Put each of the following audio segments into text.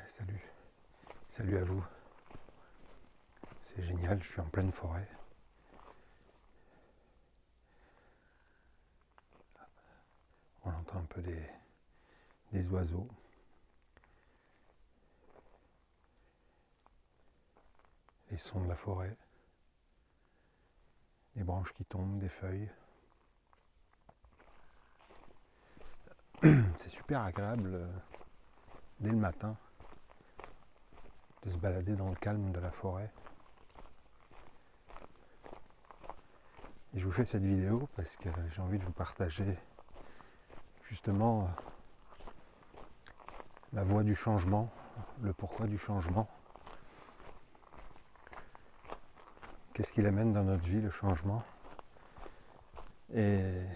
Salut à vous. C'est génial, je suis en pleine forêt. On entend un peu des oiseaux. Les sons de la forêt. Des branches qui tombent, des feuilles. C'est super agréable dès le matin de se balader dans le calme de la forêt. Et je vous fais cette vidéo parce que j'ai envie de vous partager justement la voie du changement, le pourquoi du changement. Qu'est-ce qui l'amène dans notre vie, le changement? Et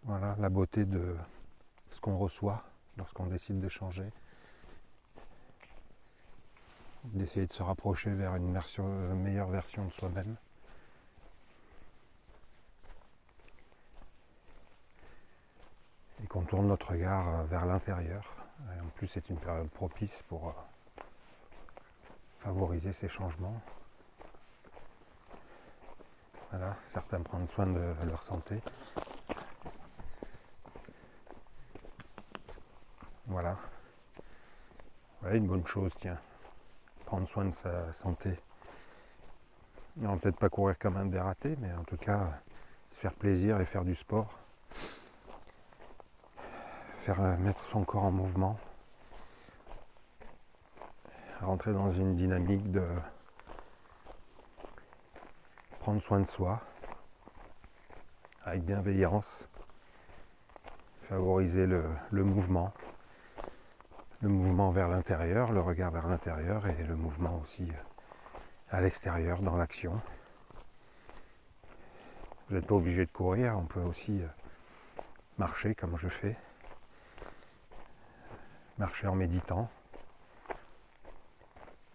voilà, la beauté de ce qu'on reçoit lorsqu'on décide de changer. D'essayer de se rapprocher vers une meilleure version de soi-même. Et qu'on tourne notre regard vers l'intérieur. Et en plus, c'est une période propice pour favoriser ces changements. Voilà, certains prennent soin de leur santé. Voilà une bonne chose, tiens. Prendre soin de sa santé. On va peut-être pas courir comme un dératé, mais en tout cas, se faire plaisir et faire du sport. Mettre son corps en mouvement. Rentrer dans une dynamique de prendre soin de soi avec bienveillance, favoriser le mouvement vers l'intérieur, le regard vers l'intérieur et le mouvement aussi à l'extérieur dans l'action. Vous n'êtes pas obligé de courir, on peut aussi marcher comme je fais, marcher en méditant,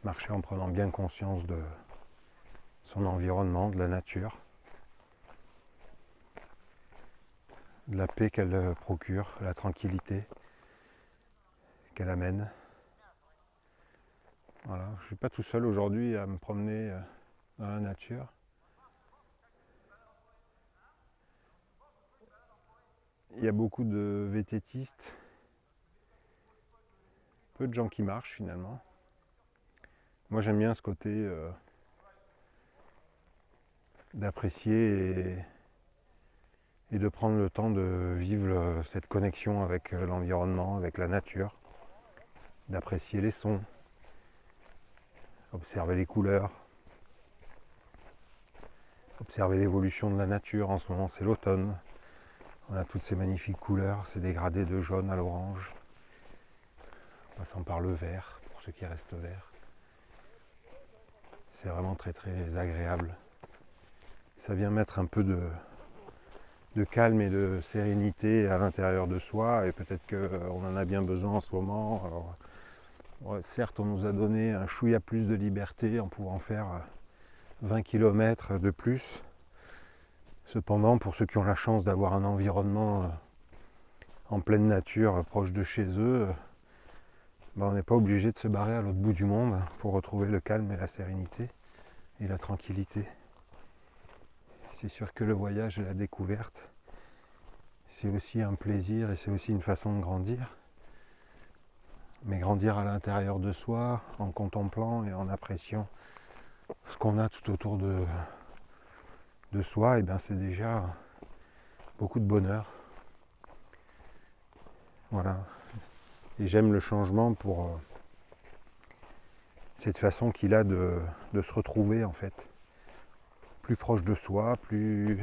marcher en prenant bien conscience de son environnement, de la nature, de la paix qu'elle procure, la tranquillité qu'elle amène. Voilà, je ne suis pas tout seul aujourd'hui à me promener dans la nature. Il y a beaucoup de vététistes, peu de gens qui marchent finalement. Moi j'aime bien ce côté d'apprécier et de prendre le temps de vivre cette connexion avec l'environnement, avec la nature, d'apprécier les sons, observer les couleurs, observer l'évolution de la nature. En ce moment c'est l'automne, on a toutes ces magnifiques couleurs, ces dégradés de jaune à l'orange, passant par le vert, pour ceux qui restent verts. C'est vraiment très très agréable. Ça vient mettre un peu de calme et de sérénité à l'intérieur de soi, et peut-être qu'on en a bien besoin en ce moment. Alors, certes, on nous a donné un chouïa plus de liberté en pouvant faire 20 km de plus. Cependant, pour ceux qui ont la chance d'avoir un environnement en pleine nature, proche de chez eux, on n'est pas obligé de se barrer à l'autre bout du monde pour retrouver le calme et la sérénité et la tranquillité. C'est sûr que le voyage et la découverte, c'est aussi un plaisir et c'est aussi une façon de grandir. Mais grandir à l'intérieur de soi, en contemplant et en appréciant ce qu'on a tout autour de soi, et bien c'est déjà beaucoup de bonheur. Voilà. Et j'aime le changement pour cette façon qu'il a de se retrouver en fait. Plus proche de soi, plus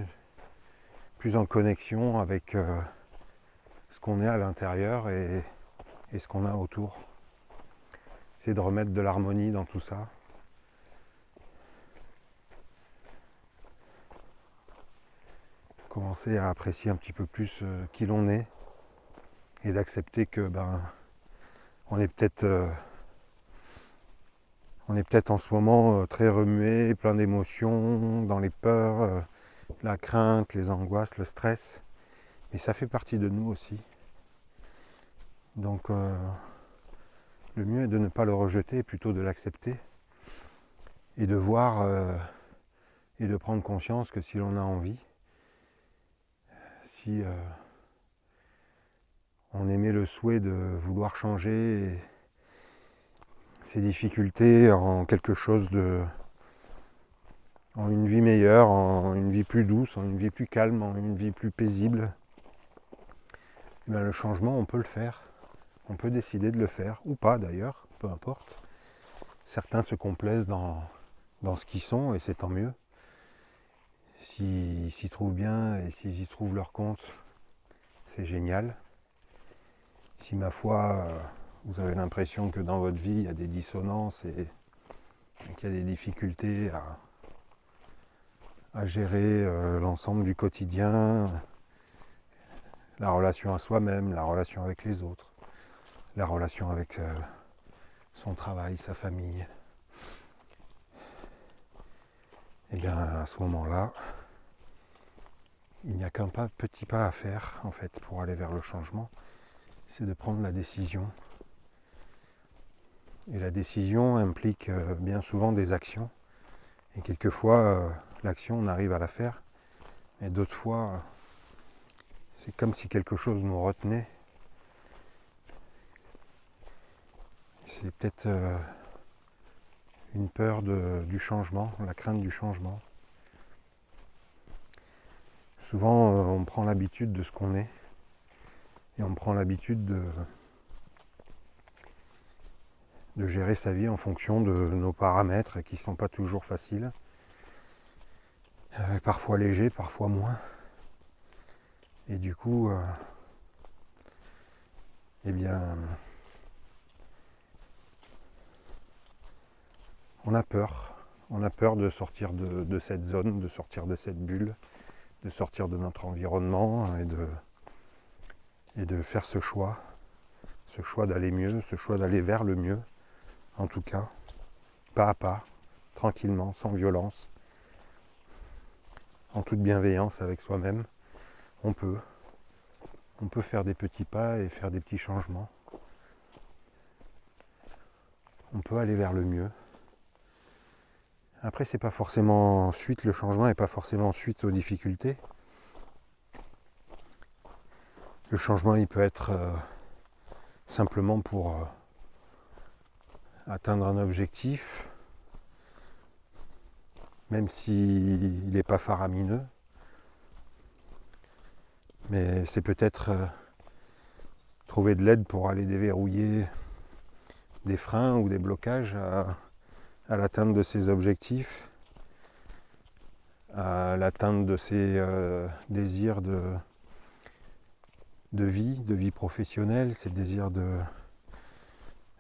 en connexion avec ce qu'on est à l'intérieur et ce qu'on a autour. C'est de remettre de l'harmonie dans tout ça. Commencer à apprécier un petit peu plus qui l'on est et d'accepter que on est peut-être en ce moment très remué, plein d'émotions, dans les peurs, la crainte, les angoisses, le stress. Et ça fait partie de nous aussi. Donc Le mieux est de ne pas le rejeter, plutôt de l'accepter et de voir et de prendre conscience que si l'on a envie, si on émet le souhait de vouloir changer ces difficultés en quelque chose en une vie meilleure, en une vie plus douce, en une vie plus calme, en une vie plus paisible, ben le changement, on peut le faire. On peut décider de le faire, ou pas d'ailleurs, peu importe. Certains se complaisent dans ce qu'ils sont, et c'est tant mieux. S'ils s'y trouvent bien et s'ils y trouvent leur compte, c'est génial. Si ma foi, vous avez l'impression que dans votre vie, il y a des dissonances et qu'il y a des difficultés à gérer l'ensemble du quotidien, la relation à soi-même, la relation avec les autres, la relation avec son travail, sa famille, et bien à ce moment-là, il n'y a qu'un petit pas à faire en fait pour aller vers le changement, c'est de prendre la décision. Et la décision implique bien souvent des actions. Et quelquefois, l'action, on arrive à la faire. Et d'autres fois, c'est comme si quelque chose nous retenait. C'est peut-être une peur du changement, la crainte du changement. Souvent, on prend l'habitude de ce qu'on est. Et on prend l'habitude de gérer sa vie en fonction de nos paramètres qui ne sont pas toujours faciles. Parfois légers, parfois moins. Et du coup, eh bien, on a peur. On a peur de sortir de cette zone, de sortir de cette bulle, de sortir de notre environnement et de faire ce choix d'aller mieux, ce choix d'aller vers le mieux, en tout cas, pas à pas, tranquillement, sans violence, en toute bienveillance avec soi-même. On peut faire des petits pas et faire des petits changements. On peut aller vers le mieux. Après, c'est pas forcément suite, le changement n'est pas forcément suite aux difficultés. Le changement, il peut être simplement pour atteindre un objectif, même s'il n'est pas faramineux. Mais c'est peut-être trouver de l'aide pour aller déverrouiller des freins ou des blocages à l'atteinte de ses objectifs, à l'atteinte de ses désirs de vie professionnelle, ses désirs de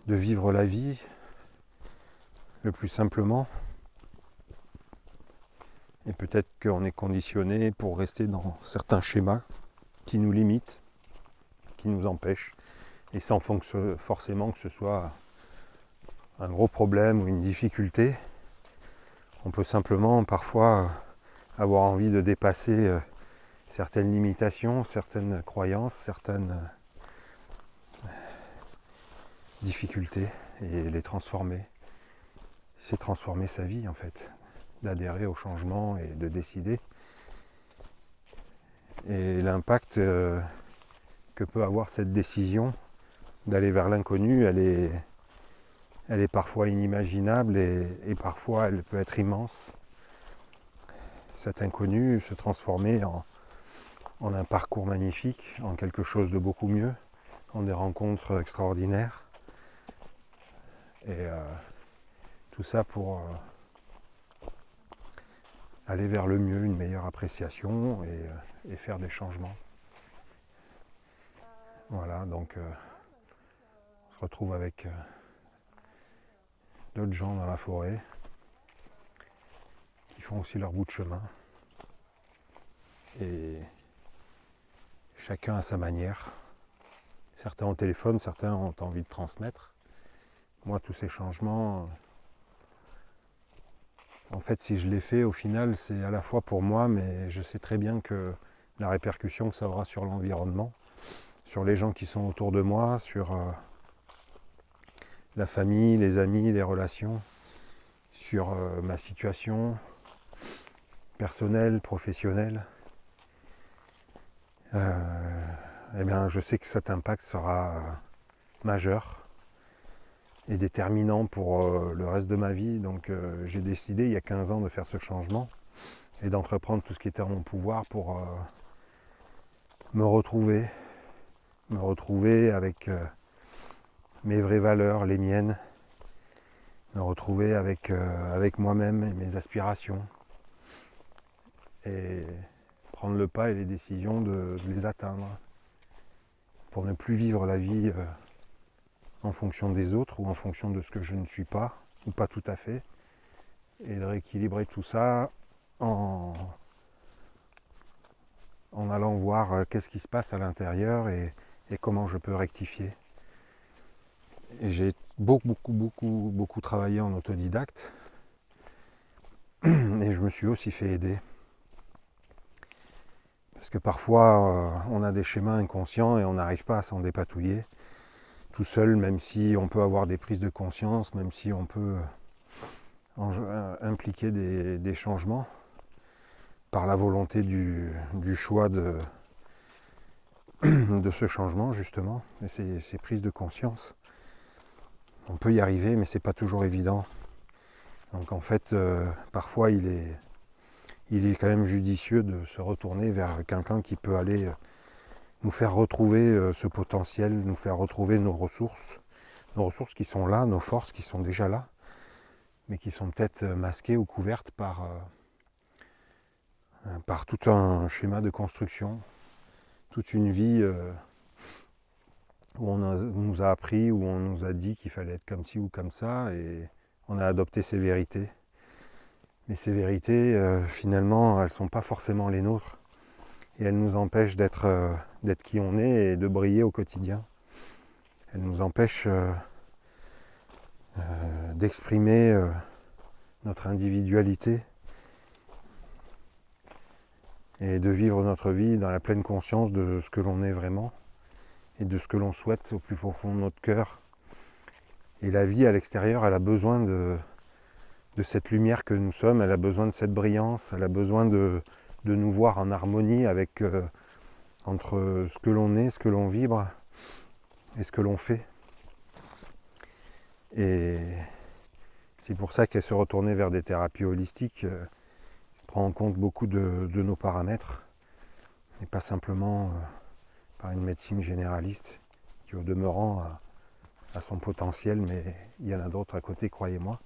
vivre la vie le plus simplement. Et peut-être qu'on est conditionné pour rester dans certains schémas qui nous limitent, qui nous empêchent, et sans forcément que ce soit un gros problème ou une difficulté. On peut simplement parfois avoir envie de dépasser certaines limitations, certaines croyances, certaines difficultés et les transformer. C'est transformer sa vie en fait, d'adhérer au changement et de décider. Et l'impact que peut avoir cette décision d'aller vers l'inconnu, elle est parfois inimaginable et parfois elle peut être immense. Cet inconnu se transformer en un parcours magnifique, en quelque chose de beaucoup mieux, en des rencontres extraordinaires. Et tout ça pour aller vers le mieux, une meilleure appréciation et faire des changements. Voilà, donc on se retrouve avec d'autres gens dans la forêt qui font aussi leur bout de chemin. Et chacun à sa manière. Certains au téléphone, certains ont envie de transmettre. Moi, tous ces changements, en fait, si je les fais, au final, c'est à la fois pour moi, mais je sais très bien que la répercussion que ça aura sur l'environnement, sur les gens qui sont autour de moi, sur la famille, les amis, les relations, sur ma situation personnelle, professionnelle, eh bien, je sais que cet impact sera majeur et déterminant pour le reste de ma vie. Donc j'ai décidé il y a 15 ans de faire ce changement et d'entreprendre tout ce qui était en mon pouvoir pour me retrouver avec mes vraies valeurs, les miennes, me retrouver avec moi-même et mes aspirations et prendre le pas et les décisions de les atteindre pour ne plus vivre la vie en fonction des autres ou en fonction de ce que je ne suis pas ou pas tout à fait, et de rééquilibrer tout ça en allant voir qu'est-ce qui se passe à l'intérieur et comment je peux rectifier. Et j'ai beaucoup travaillé en autodidacte et je me suis aussi fait aider. Parce que parfois on a des schémas inconscients et on n'arrive pas à s'en dépatouiller tout seul, même si on peut avoir des prises de conscience, même si on peut impliquer des changements par la volonté du choix de ce changement justement, et ces prises de conscience. On peut y arriver, mais c'est pas toujours évident. Donc en fait, parfois il est quand même judicieux de se retourner vers quelqu'un qui peut aller nous faire retrouver ce potentiel, nous faire retrouver nos ressources qui sont là, nos forces qui sont déjà là, mais qui sont peut-être masquées ou couvertes par tout un schéma de construction, toute une vie où on nous a appris, où on nous a dit qu'il fallait être comme ci ou comme ça, et on a adopté ces vérités. Mais ces vérités, finalement, elles ne sont pas forcément les nôtres, et elles nous empêchent d'être qui on est et de briller au quotidien. Elles nous empêchent d'exprimer notre individualité et de vivre notre vie dans la pleine conscience de ce que l'on est vraiment et de ce que l'on souhaite au plus profond de notre cœur. Et la vie à l'extérieur, elle a besoin de cette lumière que nous sommes, elle a besoin de cette brillance, elle a besoin de nous voir en harmonie avec entre ce que l'on est, ce que l'on vibre et ce que l'on fait. Et c'est pour ça qu'elle se retournait vers des thérapies holistiques, prend en compte beaucoup de nos paramètres, et pas simplement par une médecine généraliste qui au demeurant a son potentiel, mais il y en a d'autres à côté, croyez-moi.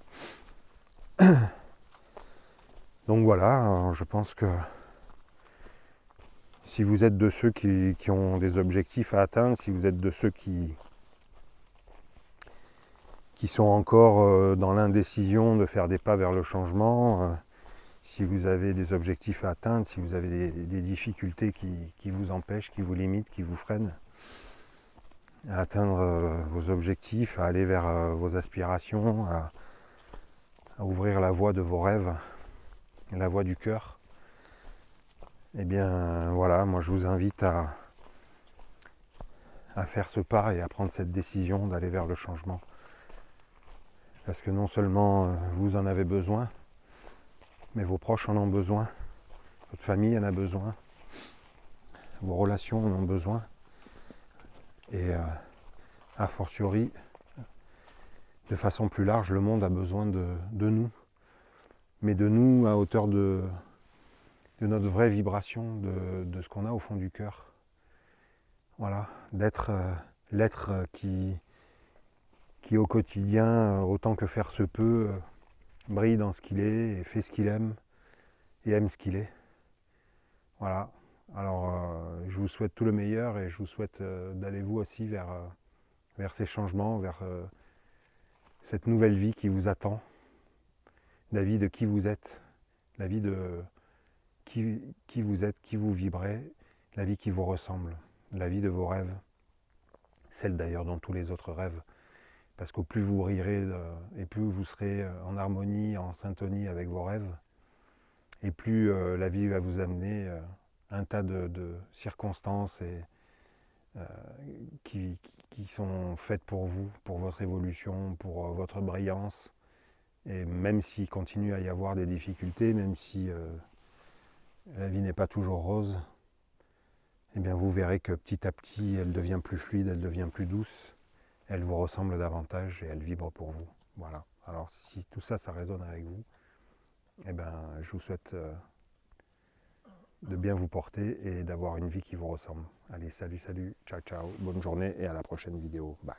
Donc voilà, je pense que si vous êtes de ceux qui ont des objectifs à atteindre, si vous êtes de ceux qui sont encore dans l'indécision de faire des pas vers le changement, si vous avez des objectifs à atteindre, si vous avez des difficultés qui vous empêchent, qui vous limitent, qui vous freinent à atteindre vos objectifs, à aller vers vos aspirations, à ouvrir la voie de vos rêves, la voie du cœur, eh bien voilà, moi je vous invite à faire ce pas et à prendre cette décision d'aller vers le changement. Parce que non seulement vous en avez besoin, mais vos proches en ont besoin, votre famille en a besoin, vos relations en ont besoin, et a fortiori, de façon plus large, le monde a besoin de nous, mais de nous à hauteur de notre vraie vibration, de ce qu'on a au fond du cœur. Voilà, d'être l'être qui au quotidien, autant que faire se peut, brille dans ce qu'il est, et fait ce qu'il aime, et aime ce qu'il est. Voilà, alors je vous souhaite tout le meilleur, et je vous souhaite d'aller vous aussi vers ces changements, vers cette nouvelle vie qui vous attend, la vie de qui vous êtes, la vie de qui vous êtes, qui vous vibrez, la vie qui vous ressemble, la vie de vos rêves, celle d'ailleurs dont tous les autres rêvent. Parce qu'au plus vous rirez et plus vous serez en harmonie, en syntonie avec vos rêves, et plus la vie va vous amener un tas de circonstances et, qui qui sont faites pour vous, pour votre évolution, pour votre brillance. Et même s'il continue à y avoir des difficultés, même si la vie n'est pas toujours rose, eh bien vous verrez que petit à petit, elle devient plus fluide, elle devient plus douce, elle vous ressemble davantage et elle vibre pour vous. Voilà. Alors si tout ça, ça résonne avec vous, eh ben, je vous souhaite de bien vous porter et d'avoir une vie qui vous ressemble. Allez, salut, salut, ciao, ciao, bonne journée et à la prochaine vidéo. Bye.